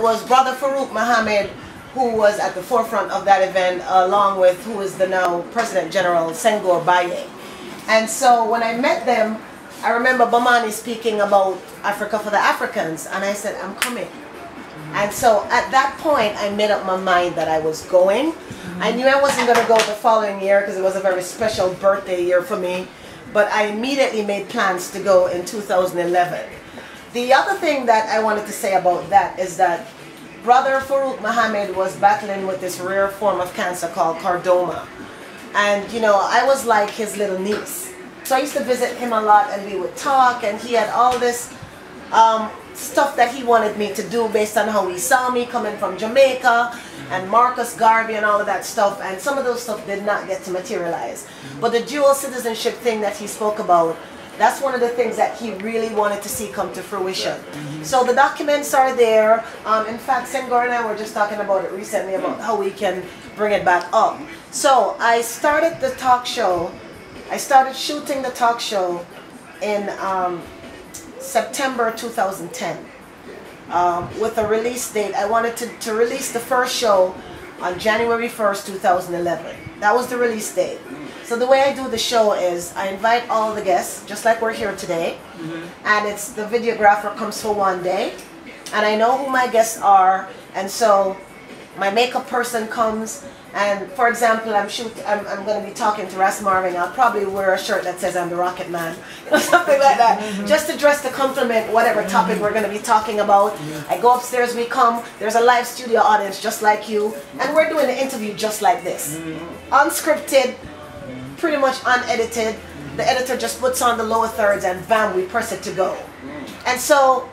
was Brother Farouk Mohammed who was at the forefront of that event, along with who is the now President General Senghor Baye. And so when I met them, I remember Bomani speaking about Africa for the Africans, and I said, I'm coming. And so at that point, I made up my mind that I was going. I knew I wasn't going to go the following year because it was a very special birthday year for me, but I immediately made plans to go in 2011. The other thing that I wanted to say about that is that Brother Farouk Mohammed was battling with this rare form of cancer called chordoma. And, you know, I was like his little niece. So I used to visit him a lot and we would talk, and he had all this stuff that he wanted me to do based on how he saw me coming from Jamaica and Marcus Garvey and all of that stuff, and some of those stuff did not get to materialize. But the dual citizenship thing that he spoke about, that's one of the things that he really wanted to see come to fruition. So the documents are there. In fact, Senghor and I were just talking about it recently about how we can bring it back up. So I started the talk show. I started shooting the talk show in September 2010 with a release date. I wanted to release the first show on January 1st, 2011. That was the release date. So the way I do the show is I invite all the guests, just like we're here today, and it's the videographer comes for one day, and I know who my guests are, and so my makeup person comes, and for example, I'm going to be talking to Ras Marvin. I'll probably wear a shirt that says I'm the Rocket Man, or something like that, just to dress to complement whatever topic we're going to be talking about. I go upstairs, we come, there's a live studio audience just like you, and we're doing an interview just like this, unscripted, pretty much unedited. The editor just puts on the lower thirds and bam, we press it to go. And so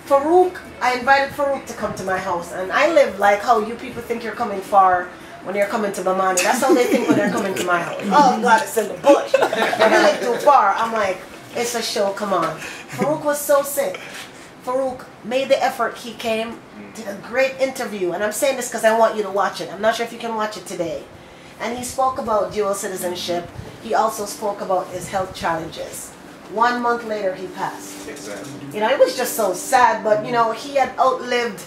Farouk, I invited Farouk to come to my house, and I live like how you people think you're coming far when you're coming to Bamani. That's how they think when they're coming to my house. Oh God, it's in the bush. You're really too far. I'm like, it's a show, come on. Farouk was so sick. Farouk made the effort. He came, did a great interview, and I'm saying this because I want you to watch it. I'm not sure if you can watch it today. And he spoke about dual citizenship. He also spoke about his health challenges. 1 month later, he passed. Exactly. You know, it was just so sad, but you know, he had outlived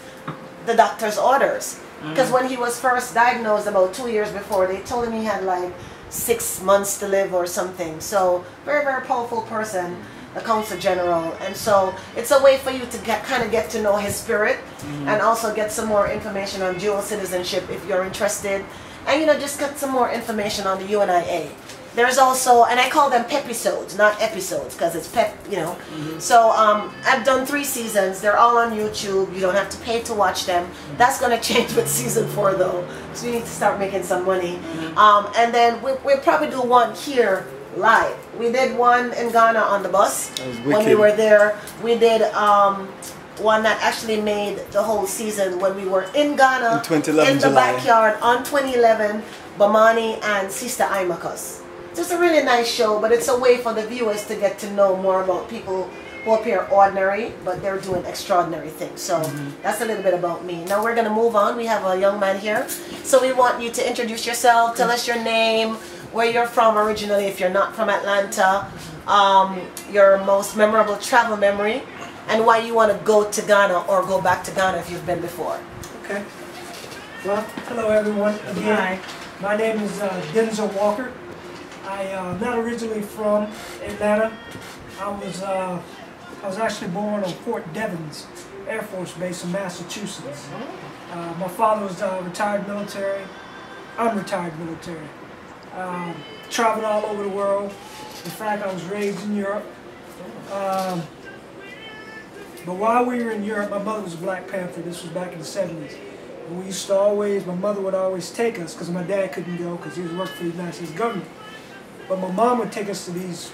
the doctor's orders. Because when he was first diagnosed about 2 years before, they told him he had like 6 months to live or something. So, very, very powerful person, the Consul General. And so, it's a way for you to kind of get to know his spirit and also get some more information on dual citizenship if you're interested. And you know, just get some more information on the UNIA. There's also, and I call them pepisodes, not episodes, because it's pep, you know. So I've done 3 seasons. They're all on YouTube. You don't have to pay to watch them. That's going to change with season 4 though. So you need to start making some money. And then we'll probably do one here live. We did one in Ghana on the bus when we were there. We did one that actually made the whole season when we were in Ghana, in the backyard on 2011, Bamani and Sister Imakas. It's a really nice show, but it's a way for the viewers to get to know more about people who appear ordinary, but they're doing extraordinary things. So that's a little bit about me. Now we're going to move on. We have a young man here. So we want you to introduce yourself, tell us your name, where you're from originally if you're not from Atlanta, your most memorable travel memory, and why you want to go to Ghana or go back to Ghana if you've been before. Okay. Well, hello everyone. Again, my name is Denzel Walker. I'm not originally from Atlanta. I was actually born on Fort Devens Air Force Base in Massachusetts. My father was retired military. I'm retired military. Traveled all over the world. In fact, I was raised in Europe. But while we were in Europe, my mother was a Black Panther. This was back in the 70s. And we used to always, my mother would always take us, because my dad couldn't go because he was working for the United States government. But my mom would take us to these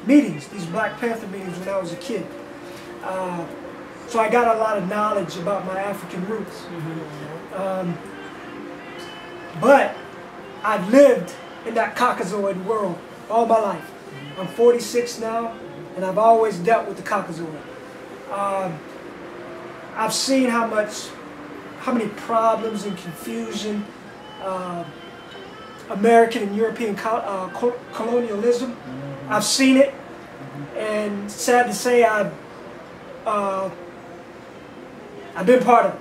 meetings, these Black Panther meetings when I was a kid. So I got a lot of knowledge about my African roots. But I've lived in that Caucasoid world all my life. I'm 46 now, and I've always dealt with the Caucasoid. I've seen how many problems and confusion American and European colonialism. I've seen it, and sad to say, I've been part of it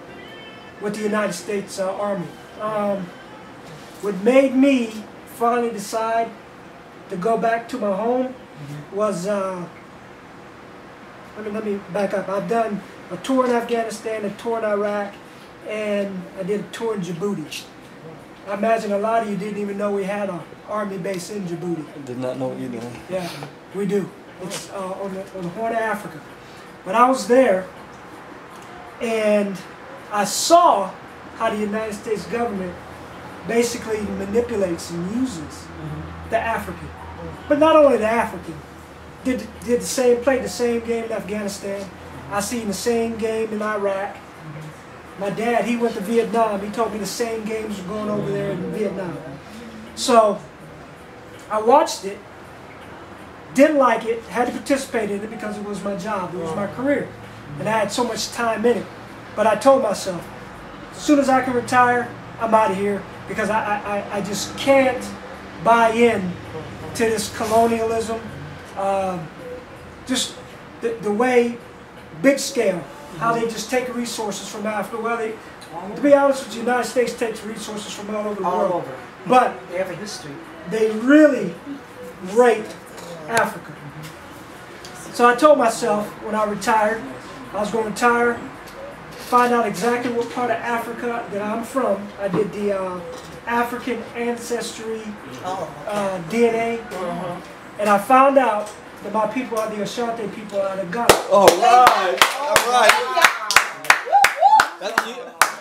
with the United States Army. What made me finally decide to go back to my home was, let me back up. I've done a tour in Afghanistan, a tour in Iraq, and I did a tour in Djibouti. I imagine a lot of you didn't even know we had an army base in Djibouti. I did not know either. Yeah, we do. It's on the Horn of Africa. But I was there, and I saw how the United States government basically manipulates and uses the African. But not only the African. Played the same game in Afghanistan. I seen the same game in Iraq. My dad, he went to Vietnam. He told me the same games were going over there in Vietnam. So I watched it, didn't like it, had to participate in it because it was my job, it was my career. And I had so much time in it. But I told myself, as soon as I can retire, I'm out of here, because I just can't buy in to this colonialism. Just the way, big scale, how they just take resources from Africa. Well, to be honest with you, the United States takes resources from all over the world. But they have a history. They really rape Africa. So I told myself when I retired, I was going to retire, find out exactly what part of Africa that I'm from. I did the African ancestry DNA, and I found out that my people are the Ashanti people out of Ghana. All right, all right.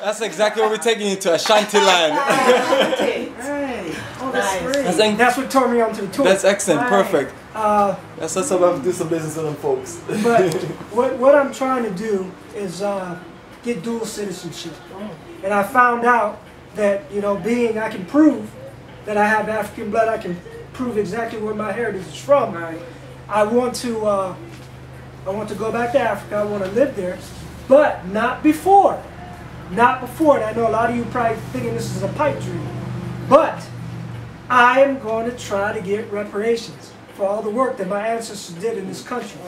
That's exactly what we're taking you to, Ashanti land. Hey. Oh, that's great. That's what turned me on to the tour. That's excellent, perfect. That's what's up. I have to do some business with them folks. But what I'm trying to do is get dual citizenship. And I found out that, you know, I can prove that I have African blood. I can prove exactly where my heritage is from. I want to go back to Africa. I want to live there, but not before. Not before. And I know a lot of you probably thinking this is a pipe dream, but I am going to try to get reparations for all the work that my ancestors did in this country.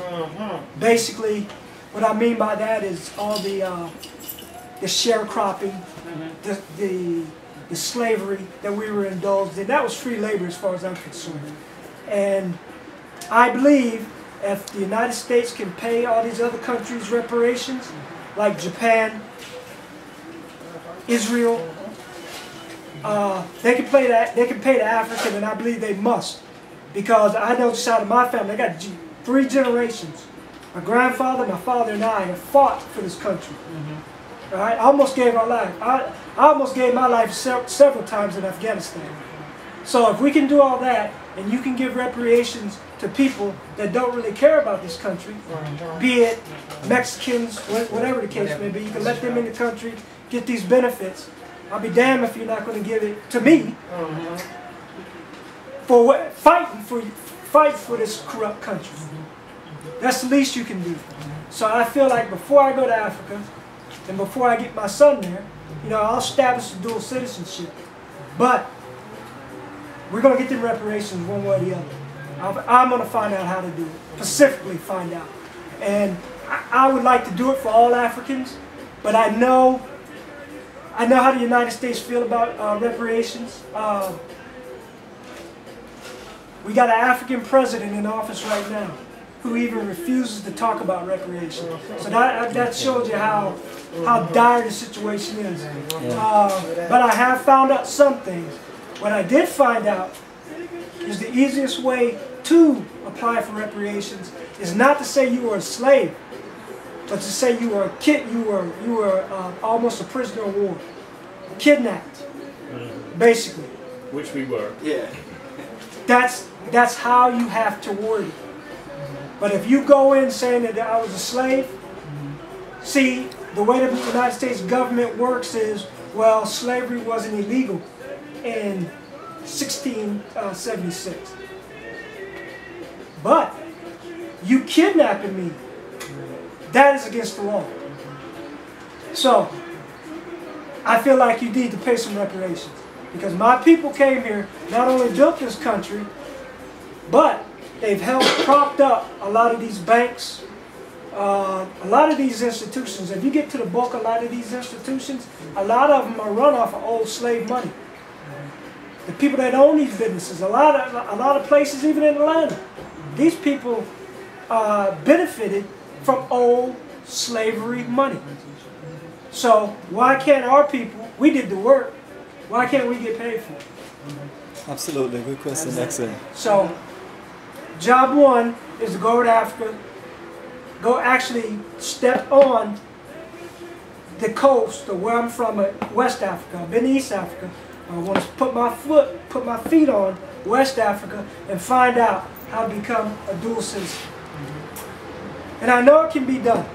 Basically, what I mean by that is all the sharecropping, the slavery that we were indulged in. That was free labor as far as I'm concerned. And I believe if the United States can pay all these other countries reparations, like Japan, Israel, they can pay the African, and I believe they must, because I know just out of my family, I got 3 generations. My grandfather, my father, and I have fought for this country. All right, I almost gave our life. I almost gave my life several times in Afghanistan. So if we can do all that, and you can give reparations to people that don't really care about this country, be it Mexicans, whatever the case may be, you can let them in the country, get these benefits. I'll be damned if you're not going to give it to me for fighting for this corrupt country. That's the least you can do. So I feel like before I go to Africa, and before I get my son there, you know, I'll establish dual citizenship. But we're going to get the reparations one way or the other. I'm going to find out how to do it, specifically find out. And I would like to do it for all Africans, but I know how the United States feel about reparations. We got an African president in office right now who even refuses to talk about reparations. So that shows you how dire the situation is. But I have found out some things. What I did find out is the easiest way to apply for reparations is not to say you were a slave, but to say you were a kid. You were almost a prisoner of war, kidnapped, basically. Which we were. Yeah. That's how you have to word it. But if you go in saying that I was a slave, see, the way the United States government works is, well, slavery wasn't illegal in 1676. But you kidnapping me, that is against the law. So I feel like you need to pay some reparations, because my people came here, not only built this country, but they've helped propped up a lot of these banks a lot of these institutions, if you get to the bulk of a lot of these institutions, a lot of them are run off of old slave money. The people that own these businesses, a lot of places, even in Atlanta, these people benefited from old slavery money. So why can't our people, we did the work, why can't we get paid for it? Absolutely, good question, excellent. So job one is to go over to Africa, go actually step on the coast of where I'm from, West Africa. I've been to East Africa. I want to put my feet on West Africa and find out how to become a dual citizen. And I know it can be done.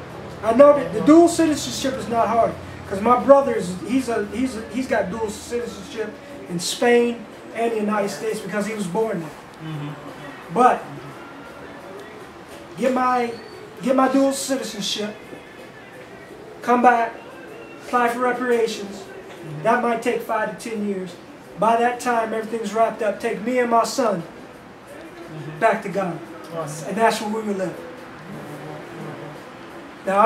I know that the dual citizenship is not hard, because my brother he's got dual citizenship in Spain and the United States because he was born there. But get my dual citizenship, come back, apply for reparations. That might take 5 to 10 years. By that time, everything's wrapped up. Take me and my son back to Ghana. And that's where we will live. Now,